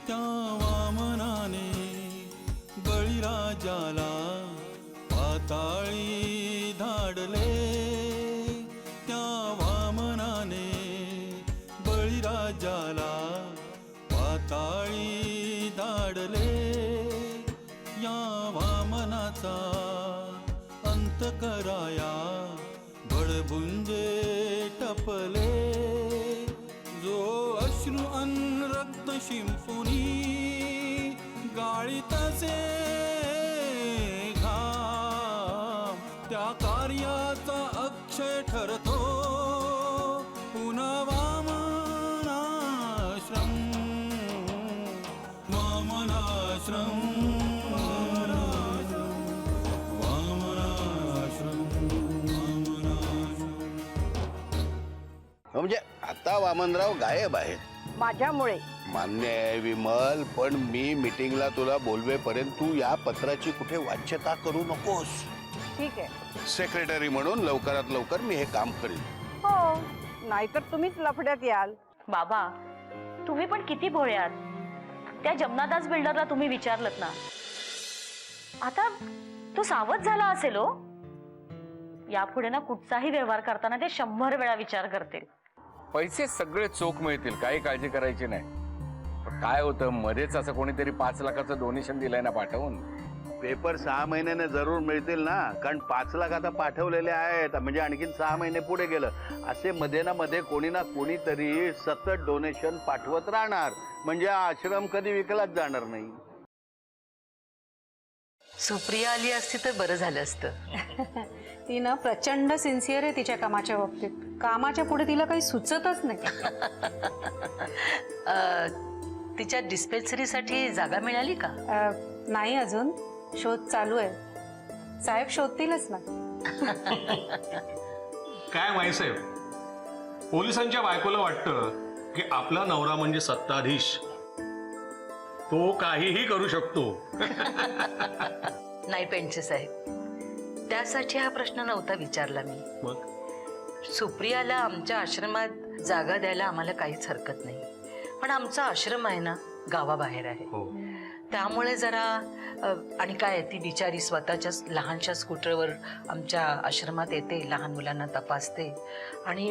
त्या वामनाने बळीराजाला पाताळी धाडले, त्या वामनाने बळीराजाला पाताळी धाडले. या वामनाचा अंत कराया बळभुंजे टपले. जो अश्रू अन रक्त शिंपुनी गाळीतसे घाम, त्या कार्याचा अक्षय ठरतो पुन्हा वामनाश्रम. वामनाश्रम, म्हणजे आता वामनराव गायब आहेत. माझ्यामुळे. मान्य आहे विमल, पण मी मीटिंगला तुला बोलवेपर्यंत तू या पत्राची कुठे वाच्यता करू नकोस. ठीक आहे. सेक्रेटरी म्हणून लवकरात लवकर मी हे काम करीन. हो, नाहीतर तुम्हीच लफड्यात याल. बाबा तुम्ही पण किती भोळे आहात. त्या जमनादास बिल्डरला तुम्ही विचारलत ना, आता तो सावध झाला असेल हो. यापुढे ना कुठचाही व्यवहार करताना ते 100 वेळा विचार करतील. पैसे सगळे चोख मिळतील, काही काळजी करायची नाही. पण काय होतं, मध्येच असं कोणीतरी 5 लाखाचं डोनेशन दिलंय ना पाठवून. पेपर 6 महिन्याने जरूर मिळतील ना, कारण 5 लाख आता पाठवलेले आहेत, म्हणजे आणखीन 6 महिने पुढे गेलं. असे मध्ये ना मध्ये कोणी ना कोणीतरी सतत डोनेशन पाठवत राहणार, म्हणजे आश्रम कधी विकलाच जाणार नाही. सुप्रिया आली असती तर बरं झालं असतं. ती ना प्रचंड सिन्सिअर आहे तिच्या कामाच्या बाबतीत. कामाच्या पुढे तिला काही सुचतच नाही. तिच्या डिस्पेन्सरीसाठी जागा मिळाली का? नाही, अजून शोध चालू आहे. साहेब शोधतीलच ना. काय माईसाहेब, पोलिसांच्या बायकोला वाटतं की आपला नवरा म्हणजे सत्ताधीश, तो काहीही करू शकतो. नाही पेंडसे साहेब, त्यासाठी हा प्रश्न नव्हता विचारला मी. मग सुप्रियाला आमच्या आश्रमात जागा द्यायला आम्हाला काहीच हरकत नाही, पण आमचा आश्रम आहे ना गावाबाहेर आहे. त्यामुळे जरा आणि काय, ती बिचारी स्वतःच्याच लहानशा स्कूटरवर आमच्या आश्रमात येते, लहान मुलांना तपासते, आणि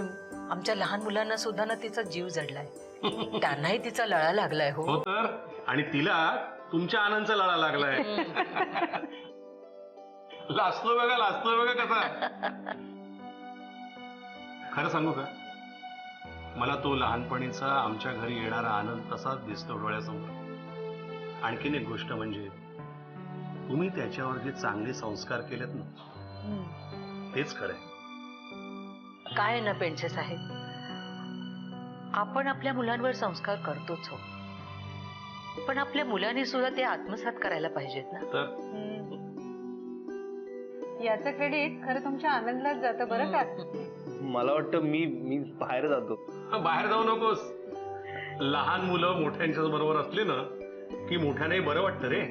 आमच्या लहान मुलांना सुद्धा ना तिचा जीव जडलाय. त्यांनाही तिचा लळा लागलाय. हो तर, आणि तिला तुमच्या आनंदचा लळा लागलाय. लाजतोय बघा कसा. खरं सांगू का, मला तो लहानपणीचा आमच्या घरी येणारा आनंद तसाच दिसतो डोळ्यासमोर. आणखीन एक गोष्ट म्हणजे, तुम्ही त्याच्यावर जे चांगले संस्कार केलेत ना, तेच खरंय. काय ना पेंडसे साहेब, आपण आपल्या मुलांवर संस्कार करतोच हो, पण आपल्या मुलांनी सुद्धा ते आत्मसात करायला पाहिजेत ना. तर याचं क्रेडिट खरं तुमच्या आनंदलाच जातं बरं का. मला वाटतं मी बाहेर जातो. बाहेर जाऊ नकोस. लहान मुलं मोठ्यांच्या बरोबर असले ना की मोठ्याने बरं वाटतं रे.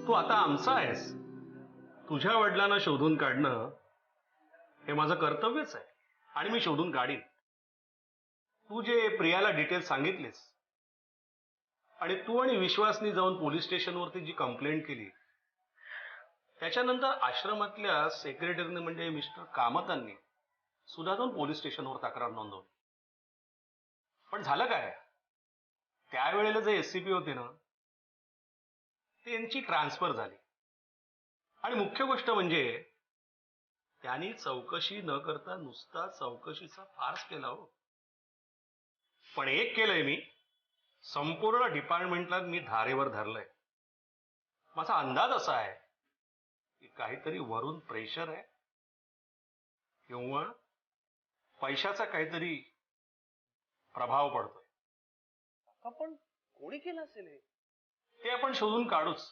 तू आता आमचा आहेस. तुझ्या वडिलांना शोधून काढणं हे माझं कर्तव्यच आहे, आणि मी शोधून काढीन. तू जे प्रियाला डिटेल सांगितलेस, आणि तू आणि विश्वासनी जाऊन पोलीस स्टेशनवरती जी कंप्लेंट केली, त्याच्यानंतर आश्रमातल्या सेक्रेटरीने म्हणजे मिस्टर कामतांनी सुद्धा जाऊन पोलीस स्टेशनवर तक्रार नोंदवली. पण झालं काय, त्यावेळेला जे एससीपी होते ना, त्यांची ट्रान्सफर झाली. आणि मुख्य गोष्ट म्हणजे त्यांनी चौकशी न करता नुसता चौकशीचा फार्स केला हो. पण एक केलंय मी, संपूर्ण डिपार्टमेंटला मी धारेवर धरलंय. माझा अंदाज असा आहे की काहीतरी वरून प्रेशर आहे, किंवा पैशाचा काहीतरी प्रभाव पडतोय. आपण कोणी केलं असेल ते आपण शोधून काढूच.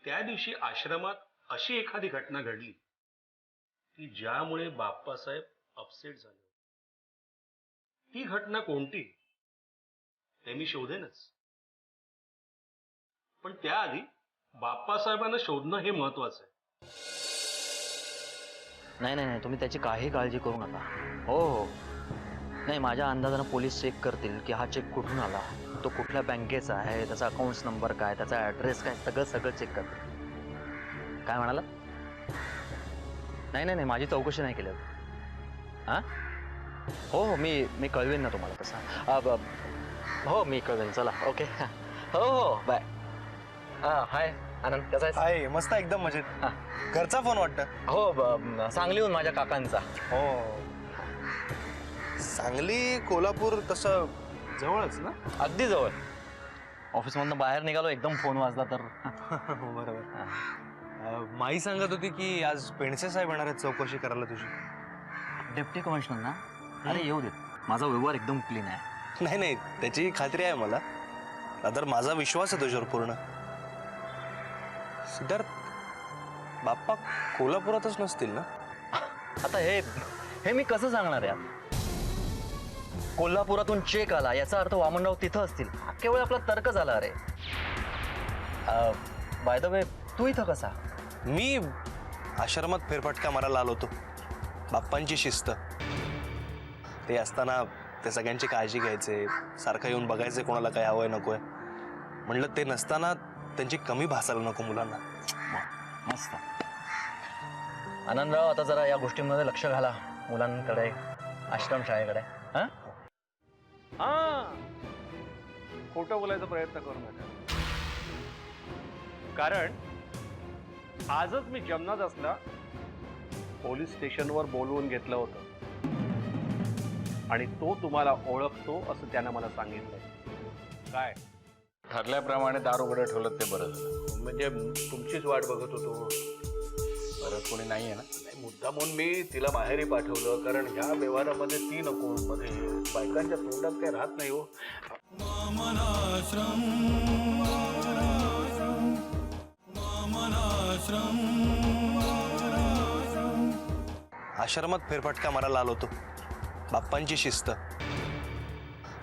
त्या दिवशी आश्रमात अशी एखादी घटना घडली की ज्यामुळे बाप्पासाहेब अपसेट झाले. ती घटना कोणती ते मी शोधेनच, पण त्याआधी बाप्पासाहेबांना शोधणं हे महत्वाचं आहे. नाही नाही नाही, तुम्ही त्याची काही काळजी करू नका. हो हो, नाही, माझ्या अंदाजानं पोलीस चेक करतील की हा चेक कुठून आला, तो कुठल्या बँकेचा आहे, त्याचा अकाउंट्स नंबर काय, त्याचा ॲड्रेस काय, सगळं चेक करतो. काय म्हणाला? नाही माझी चौकशी नाही केली. हां हो मी कळवेन ना तुम्हाला तसा. हो मी कळवेन. चला ओके. हो बाय. हाय आनंद, कसा आहेस? आहे मस्त एकदम मजेत. हां. घरचा फोन वाटतं. हो सांगलीहून माझ्या काकांचा. हो सांगली कोल्हापूर तसं जवळच ना. अगदी जवळ. ऑफिसमधनं बाहेर निघालो, एकदम फोन वाजला तर. बरोबर. माई सांगत होती की आज पेंडसे साहेब येणार आहेत चौकशी करायला तुझी. डेप्टी कमिशनर ना? अरे येऊ देत, माझा व्यवहार एकदम क्लीन आहे. नाही त्याची खात्री आहे मला. तर माझा विश्वास आहे तुझ्यावर पूर्ण. सिद्धार्थ बाप्पा कोल्हापुरातच नसतील ना? आता हे मी कसं सांगणार यार? कोल्हापुरातून चेक आला याचा अर्थ वामनराव तिथं असतील, हा केवळ आपला तर्क झाला. अरे बाय द वे, तू इथं कसा? मी आश्रमात फेरफटका मारायला आलो होतो. बाप्पांची शिस्त ते असताना ते सगळ्यांची काळजी घ्यायचे, सारखं येऊन बघायचे कोणाला काय हवंय नकोय. म्हणलं ते नसताना त्यांची कमी भासायला नको मुलांना. मस्त. आनंदराव, आता जरा या गोष्टींमध्ये लक्ष घाला, मुलांकडे, आश्रमशाळेकडे. हां खोटं बोलायचा प्रयत्न करू नका, कारण आजच मी जमनादासला पोलीस स्टेशनवर बोलवून घेतलं होतं आणि तो तुम्हाला ओळखतो असं त्यानं मला सांगितलं. काय ठरल्याप्रमाणे दार उघडं ठेवलं ते बरं झालं. म्हणजे तुमचीच वाट बघत होतो. परत कोणी नाही आहे ना? मुद्दा म्हणून मी तिला माहेरी पाठवलं, कारण ह्या व्यवहारामध्ये ती नको. मध्ये बायकांच्या तोंडात काही राहत नाही हो. वामनाश्रम आश्रमात फेरफटका मारायला आलो होतो. बाप्पांची शिस्त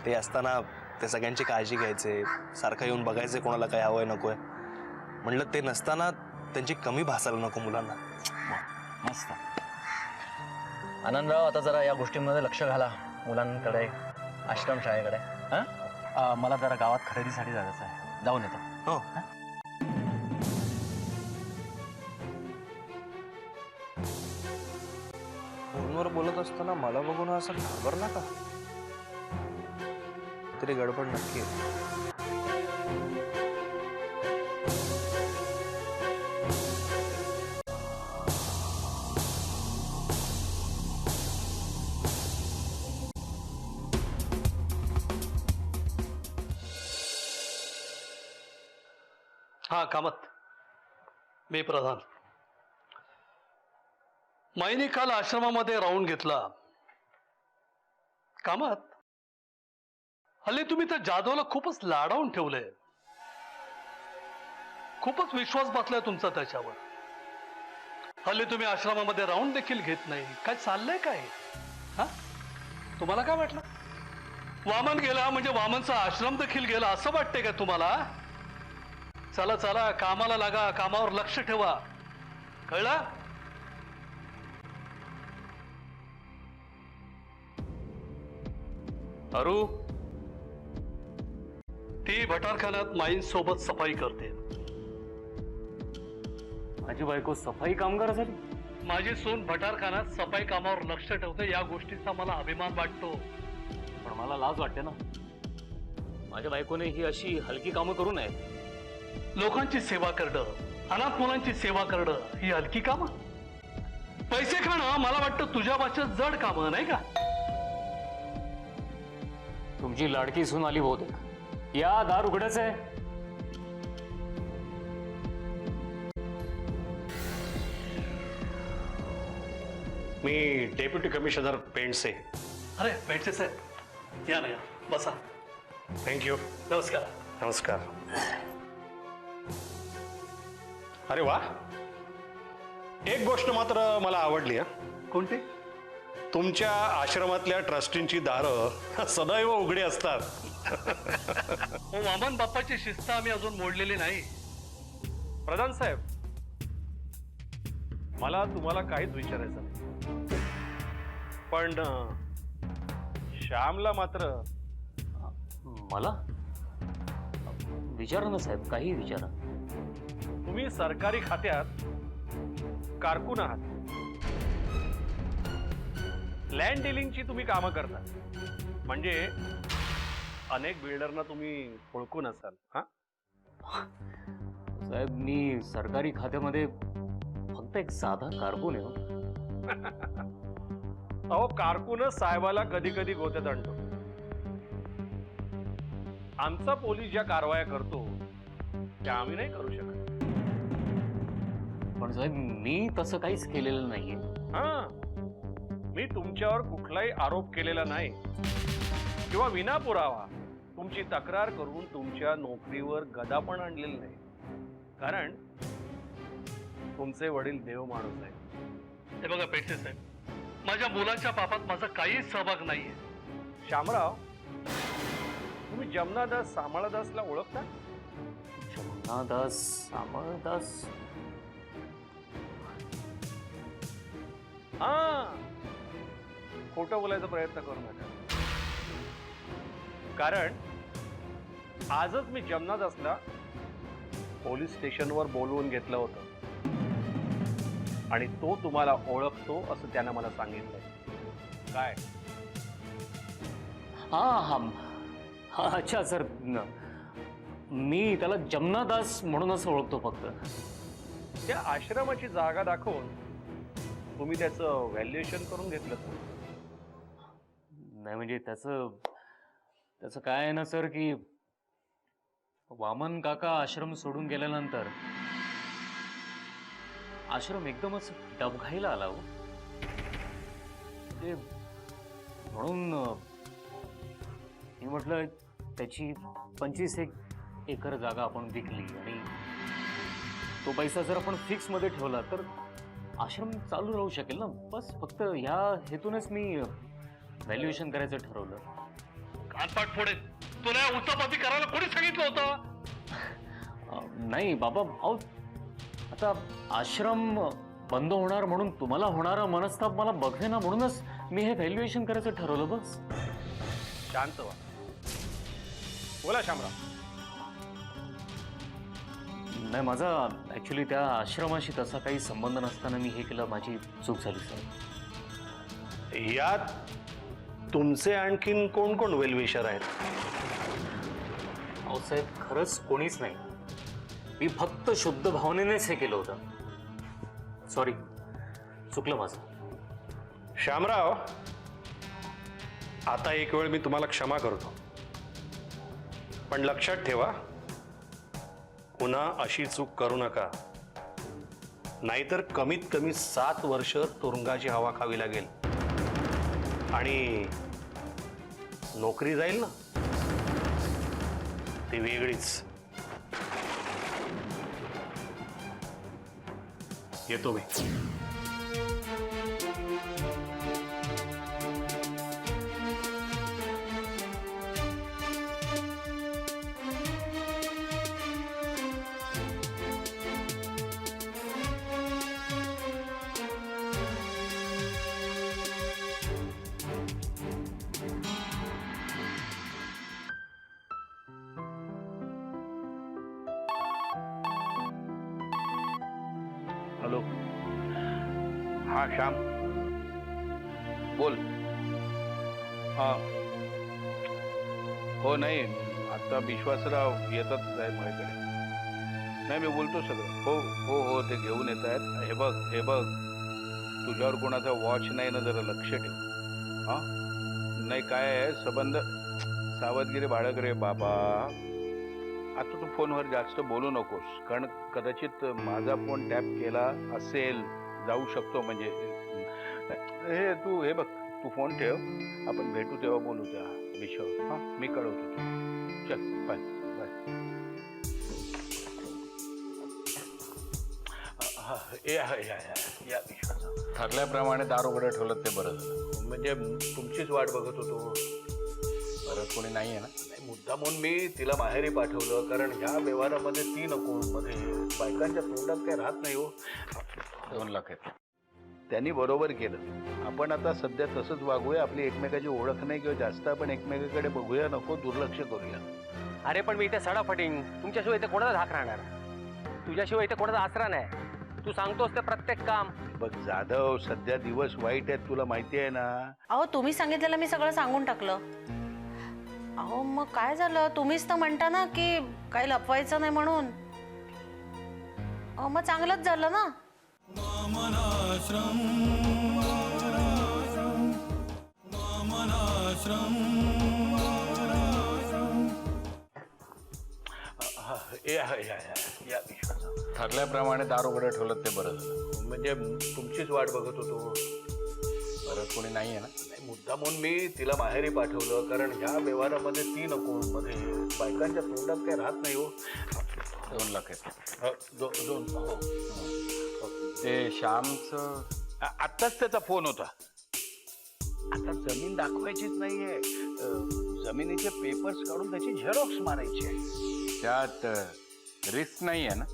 ते असताना ते सगळ्यांची काळजी घ्यायचे, सारखं येऊन बघायचे कोणाला काय हवंय नकोय. म्हणलं ते नसताना त्यांची कमी भासायला नको मुलांना. मस्त. आनंदराव, आता जरा या गोष्टींमध्ये लक्ष घाला, मुलांकडे, आश्रमशाळेकडे. हां मला जरा गावात खरेदीसाठी जायचं आहे, जाऊन येतो. हो. फोनवर बोलत असताना मला बघून असं घाबरला का? तरी गडबड नक्की आहे. हा कामत, मी प्रधान. माईने काल आश्रमामध्ये राऊंड घेतला. कामत, हल्ली तुम्ही तर जाधवला खूपच लाडावून ठेवलंय. खूपच विश्वास बसलाय तुमचा त्याच्यावर. हल्ली तुम्ही आश्रमामध्ये राऊंड देखील घेत नाही. काय चाललंय काय? हा, तुम्हाला काय वाटलं? वामन गेला म्हणजे वामनचा आश्रम देखील गेला असं वाटतंय का तुम्हाला? चला चला, कामाला लागा, कामावर लक्ष ठेवा, कळलं? अरू, ती भटारखान्यात माईंसोबत सफाई करते. माझी बायको सफाई कामगार झाली? माझी सून भटारखान्यात सफाई कामावर लक्ष ठेवते, या गोष्टीचा मला अभिमान वाटतो. पण मला लाज वाटते ना. माझ्या बायकोने ही अशी हलकी कामं करू नये. लोकांची सेवा करणं, अनाथ मुलांची सेवा करणं ही हलकी कामं? पैसे खाणं मला वाटतं तुझ्या भाषेत जड कामं, नाही का? तुमची लाडकी सून आली बहुतेक. या, दार उघडच आहे. मी डेप्युटी कमिशनर पेंडसे. अरे पेंडसे साहेब, या ना, या, बसा. थँक्यू. नमस्कार. नमस्कार. अरे वा, एक गोष्ट मात्र मला आवडली. कोणती? तुमच्या आश्रमातल्या ट्रस्टींची दारं सदैव उघडी असतात. वामन बाप्पाची शिस्त आम्ही अजून मोडलेली नाही. प्रधान साहेब, मला तुम्हाला काहीच विचारायचं नाही, पण श्यामला मात्र. मला? विचारा ना साहेब, काही विचारा. तुम्ही सरकारी खात्यात कारकून आहात. लँड डिलिंगची तुम्ही कामं करता, म्हणजे अनेक बिल्डरना तुम्ही ओळखून असाल. हा साहेब, मी सरकारी खात्यामध्ये फक्त एक साधा कारकून आहे हो. अहो, कारकूनच साहेबाला कधी कधी गोत्यात आणतो. आमचा पोलीस ज्या कारवाया करतो त्या आम्ही नाही करू शकत. पण साहेब, मी तसं काहीच केलेलं नाहीये. हा, मी तुमच्यावर कुठलाही आरोप केलेला नाही किंवा विना पुरावा तुमची तक्रार करून तुमच्या नोकरीवर गदा पण आणलेली नाही. कारण तुमचे वडील देव माणूस आहे. हे बघा पेठे साहेब, माझ्या मुलाच्या पापात माझा काहीच सहभाग नाहीये. शामराव, तुम्ही जमनादास सामळदासला ओळखता? जमनादास सामळदास? हा, खोटं बोलायचा प्रयत्न करू नका. कारण आजच मी जमनादासला पोलीस स्टेशनवर बोलवून घेतलं होतं आणि तो तुम्हाला ओळखतो असं त्यानं मला सांगितलंय. काय? हा हा हा, अच्छा सर, मी त्याला जमनादास म्हणूनच ओळखतो फक्त. त्या आश्रमाची जागा दाखवून तुम्ही त्याचं व्हॅल्युएशन करून घेतलं तर? नाही म्हणजे त्याचं काय आहे ना सर, की वामन काका आश्रम सोडून गेल्यानंतर आश्रम एकदमच डबघाईला आला हो. ते म्हणून मी म्हटलं त्याची 25 एकर जागा आपण विकली आणि तो पैसा जर आपण फिक्स मध्ये ठेवला तर आश्रम चालू राहू शकेल ना. बस फक्त ह्या हेतूनच मी व्हॅल्युएशन करायचं ठरवलं. कानपाट फोडे, तुला उचापती करायला कोणी सांगितलं होतं? नाही बाबा, अहो आता आश्रम बंद होणार म्हणून तुम्हाला होणारा मनस्ताप मला बघे ना, म्हणूनच मी हे व्हॅल्युएशन करायचं ठरवलं. बस शांत व्हा. बोला शामराव. नाही, माझा ऍक्च्युली त्या आश्रमाशी तसा काही संबंध नसताना मी हे केलं, माझी चूक झाली सर. यात तुमचे आणखीन कोण कोण वेलविशर आहेत? अहो साहेब, खरंच कोणीच नाही. मी फक्त शुद्ध भावनेनेच हे केलं होतं. सॉरी, चुकलं माझं. शामराव, आता एक वेळ मी तुम्हाला क्षमा करतो, पण लक्षात ठेवा, पुन्हा अशी चूक करू नका, नाहीतर कमीत कमी 7 वर्ष तुरुंगाची हवा खावी लागेल आणि नोकरी जाईल ना, ती वेगळीच. येतो मी. हॅलो. हा श्याम, बोल. हा हो, नाही आता विश्वासराव येतात साहेब माझ्याकडे. नाही, मी बोलतो सगळं. हो हो हो, ते घेऊन येत आहेत. हे बघ तुझ्यावर कोणाचा वॉच नाही ना, जरा लक्ष ठेव. हा, नाही काय आहे, संबंध सावधगिरी बाळग रे बाबा. आता तू फोनवर जास्त बोलू नकोस, कारण कदाचित माझा फोन टॅप केला असेल, जाऊ शकतो. म्हणजे हे बघ, तू फोन ठेव, आपण भेटू तेव्हा बोलू त्या विषयावर. हां, मी कळवतो. चल, बाय बाय. या विश्वास ठरल्याप्रमाणे दार उघडं ठेवलं ते बरं झालं. म्हणजे तुमचीच वाट बघत होतो. परत कोणी नाही आहे ना? मुद्दा म्हणून मी तिला माहेरी पाठवलं, कारण ह्या व्यवहारामध्ये ती नको. मध्ये बायकांच्या तोंडात काही राहत नाही हो. 2 लाख आहेत. त्यांनी बरोबर केलं. आपण आता सध्या तसंच वागूया. आपली एकमेकाची ओळख नाही किंवा जास्त आपण एकमेकाकडे बघूया नको, दुर्लक्ष करूया. अरे पण मी इथे सडा फटिंग, तुमच्याशिवाय इथे कोणाचा धाक राहणार? तुझ्याशिवाय इथे कोणाचा आसरा नाही. तू सांगतोस ते प्रत्येक काम. बघ जाधव, सध्या दिवस वाईट आहेत, तुला माहिती आहे ना. अहो तुम्ही सांगितलेलं मी सगळं सांगून टाकलं. अहो मग काय झालं? तुम्हीच तर म्हणता ना की काही लपवायचं नाही म्हणून. अहो मग चांगलंच झालं ना. वामनाश्रम या विश्वास. ठरल्याप्रमाणे दार उघडं ठेवलं ते बरं झालं. म्हणजे तुमचीच वाट बघत होतो. परत कोणी नाही आहे ना? नाही, मुद्दा म्हणून मी तिला माहेरी पाठवलं, कारण ह्या व्यवहारामध्ये ती नको. मध्ये बायकांच्या तोंडात काही राहत नाही हो. 2 लाख आहेत. दोन ते श्यामचं आत्ताच त्याचा फोन होता. आता जमीन दाखवायचीच नाहीये, जमिनीचे पेपर्स काढून त्याची झेरॉक्स मारायची आहे. त्यात रिस्क नाही आहे ना?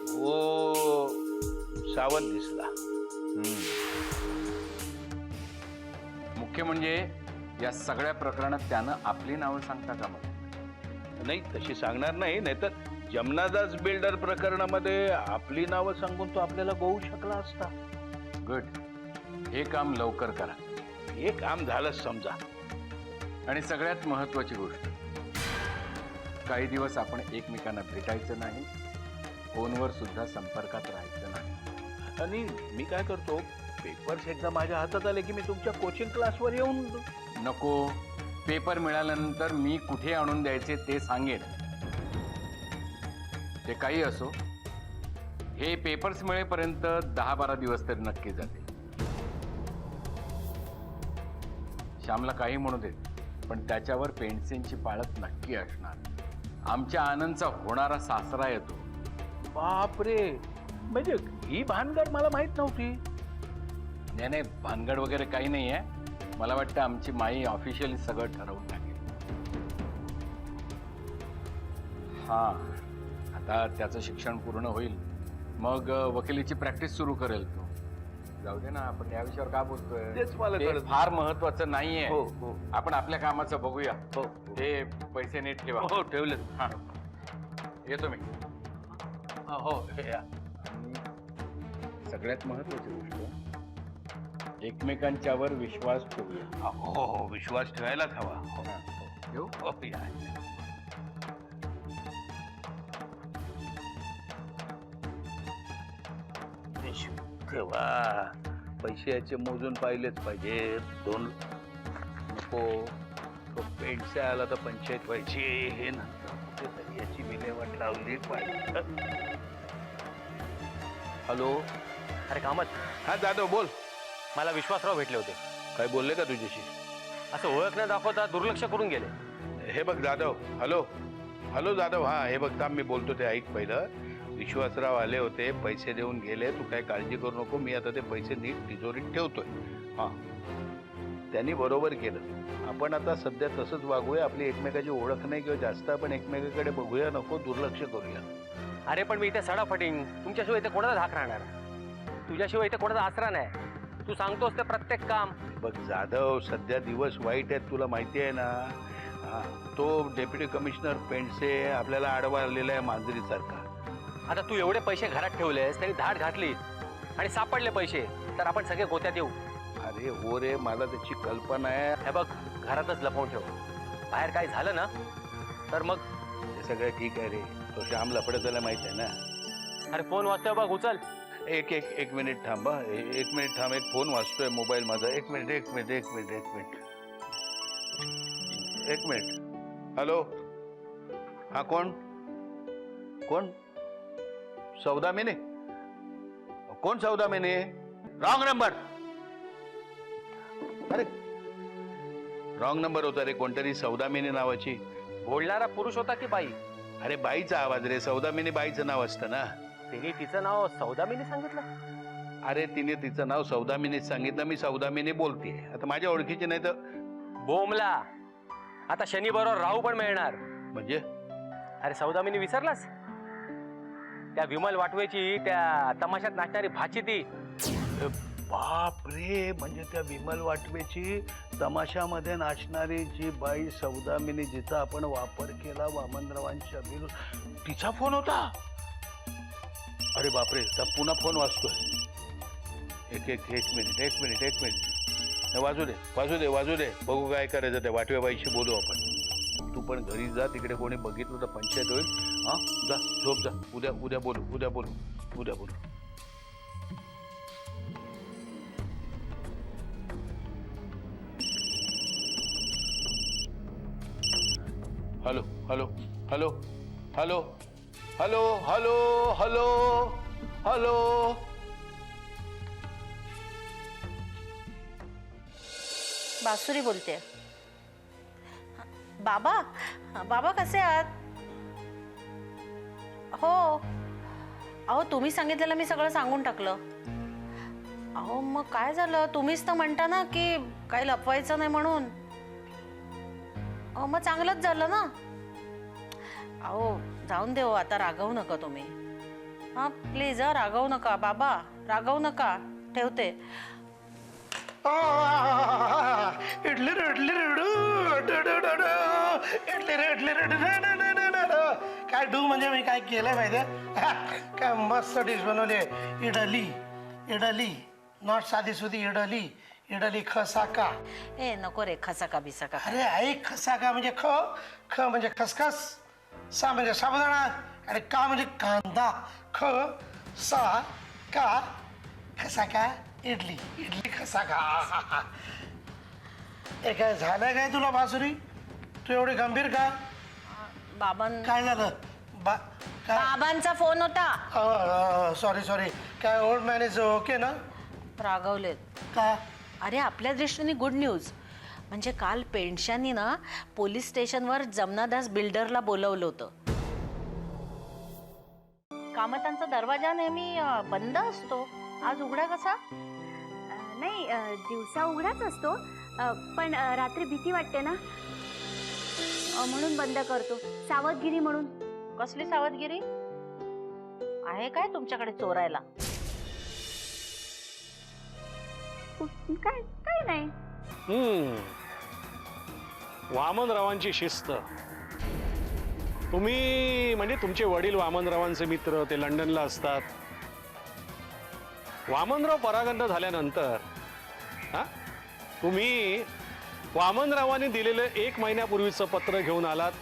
हो, सावध दिसला. मुख्य म्हणजे या सगळ्या प्रकरणात त्यानं आपली नावं सांगता का मला? नाही, तशी सांगणार नाही. नाहीतर जमनादास बिल्डर प्रकरणामध्ये आपली नावं सांगून तो आपल्याला गोवू शकला असता. गुड. हे काम लवकर करा. हे काम झालंच समजा. आणि सगळ्यात महत्वाची गोष्ट, काही दिवस आपण एकमेकांना भेटायचं नाही, फोनवर सुद्धा संपर्कात राहायचं नाही. आणि मी काय करतो, पेपर्स एकदा माझ्या हातात आले की मी तुमच्या कोचिंग क्लासवर येऊन. नको. पेपर मिळाल्यानंतर मी कुठे आणून द्यायचे ते सांगेन. ते काही असो, हे पेपर्स मिळेपर्यंत 10-12 दिवस तरी नक्की जाते. श्यामला काही म्हणू देत, पण त्याच्यावर पेन्सिलची पाळत नक्की असणार. आमच्या आनंदचा होणारा सासरा येतो. बापरे, म्हणजे ही भानगड मला माहित नव्हती. नाही, भानगड वगैरे काही नाही आहे. मला वाटतं आमची माई ऑफिशियली सगळं ठरवून टाकेल. हा, आता त्याचं शिक्षण पूर्ण होईल, मग वकिलीची प्रॅक्टिस सुरू करेल तो. जाऊ दे ना, आपण या विषयावर का बोलतोय? तेच मला ते कळत. फार महत्वाचं नाहीये. हो हो आपण आपल्या कामाचं बघूया. हो हे पैसे नीट ठेवा. हो, ठेवले. हा, येतो मी. हो, हे या. सगळ्यात महत्वाची गोष्ट, एकमेकांच्यावर विश्वास ठेवूया. हो हो, विश्वास ठेवायलाच हवा. हो. हा, येऊ? हो, या. ठेवा. पैसे याचे मोजून पाहिलेच पाहिजे. 2 नको. तो पेंटचे आला तर पंचायत व्हायची. हे नंतर कुठेतरी याची विल्हेवाट लावली पाहिजे. हॅलो. अरे कामत, हा जाधव बोल. मला विश्वासराव भेटले होते. काय बोलले का तुझ्याशी? असं ओळख न दाखवता दुर्लक्ष करून गेले. हे बघ जाधव. Hello hello Jadhav. हा, हे बघ थांब, मी बोलतो ते ऐक पहिलं. विश्वासराव आले होते, पैसे देऊन गेले. तू काय काळजी करू नको. मी आता ते पैसे नीट तिजोरीत ठेवतोय. हां, त्यांनी बरोबर केलं. आपण आता सध्या तसंच वागूया. आपली एकमेकाची ओळख नाही किंवा जास्त आपण एकमेकाकडे बघूया नको, दुर्लक्ष करूया. अरे पण मी इथे सडा फटिंग, तुमच्याशिवाय इथे कोणाचा धाक राहणार? तुझ्याशिवाय इथे कोणाचा आसरा नाही. तू सांगतोस ते प्रत्येक काम. बघ जाधव, सध्या दिवस वाईट आहेत, तुला माहिती आहे ना. हां, तो डेप्युटी कमिशनर पेंडसे आपल्याला आडवा आलेला आहे मांजरीसारखा. आता तू एवढे पैसे घरात ठेवलेस, त्यांनी धाड घातली आणि सापडले पैसे, तर आपण सगळे गोत्यात येऊ. अरे हो रे, मला त्याची कल्पना आहे. हे बघ, घरातच लपवून ठेव. बाहेर काय झालं ना तर मग. हे सगळं ठीक आहे रे. तो श्याम लफड्याला माहित आहे ना. अरे फोन वाजतोय बघ, उचल. एक मिनिट थांबा. एक मिनिट थांब. एक फोन वाजतोय मोबाईल माझा. एक मिनिट. हॅलो. हा, कोण? सौदामिनी? कोण सौदामिनी? Wrong number. अरे रॉंग नंबर होता रे. कोणतरी सौदामिनी नावाची. बोलणारा पुरुष होता की बाई? अरे बाईचा आवाज रे. सौदामिनी बाईचं नाव असतं ना. तिने तिचं नाव सौदामिनी सांगितलं? अरे तिने तिचं नाव सौदामिनीच सांगितलं. मी सौदामिनी बोलतेय. आता माझ्या ओळखीची नाही तर बोमला. आता शनी बरोबर राहू पण मिळणार म्हणजे? अरे सौदामिनी विसरलास? त्या विमल वाटवेची, त्या तमाशात नाचणारी भाची ती. बाप रे, म्हणजे त्या विमल वाटवेची तमाशामध्ये नाचणारी जी बाई सौदामिनी, जिचा आपण वापर केला वामनरावांच्या विरुद्ध, तिचा फोन होता. अरे बापरे, त्या पुन्हा फोन वाजतोय. एक मिनिट वाजू दे बघू काय करायचं. त्या वाटवेबाईशी बोलू आपण. तू पण घरी जा, तिकडे कोणी बघितलं तर पंचायत होईल. हा, जा झोप जा. उद्या बोलू. हॅलो. बासुरी बोलते. बाबा कसे आहात? हो, अहो तुम्ही सांगितलेलं मी सगळं सांगून टाकलं. अहो मग काय झालं, तुम्हीच तर म्हणता ना की काही लपवायचं नाही म्हणून. अहो मग चांगलंच झालं ना. अहो जाऊन देऊ, आता रागवू नका तुम्ही. हा प्लीज, रागवू नका बाबा, रागवू नका. ठेवते. इडली काय डू म्हणजे मी काय केलंय माहितीये? काय मस्त डिश बनवली. इडली नॉट साधी सुधी इडली खसाका. ए नको रे, खसाका बिसाका. अरे आई, खसाका म्हणजे ख म्हणजे खसखस, सा म्हणजे साबुदाणा, आणि का म्हणजे कांदा. ख सा का खसाका इडली खसाका. हे काय झालंय काय तुला बासुरी? तू एवढी गंभीर का? काय झालं? बाबांचा फोन होता. सॉरी. काय ओल्ड मॅन इज ओके ना? रागवलेत का? अरे आपल्या दृष्टीने गुड न्यूज. म्हणजे काल पेंडशांनी ना पोलीस स्टेशनवर जमनादास बिल्डरला बोलवलं होतं. कामतांचा दरवाजा नेहमी बंद असतो, आज उघडा कसा? नाही, दिवसा उघडाच असतो, पण रात्री भीती वाटते ना, म्हणून बंद करतो. सावधगिरी म्हणून. कसली सावधगिरी आहे काय तुमच्याकडे चोरायला? काय नाही. वामनरावांची शिस्त. तुम्ही म्हणजे तुमचे वडील वामनरावांचे मित्र, ते लंडनला असतात. वामनराव परागंद झाल्यानंतर तुम्ही वामनरावांनी दिलेलं 1 महिन्यापूर्वीचं पत्र घेऊन आलात.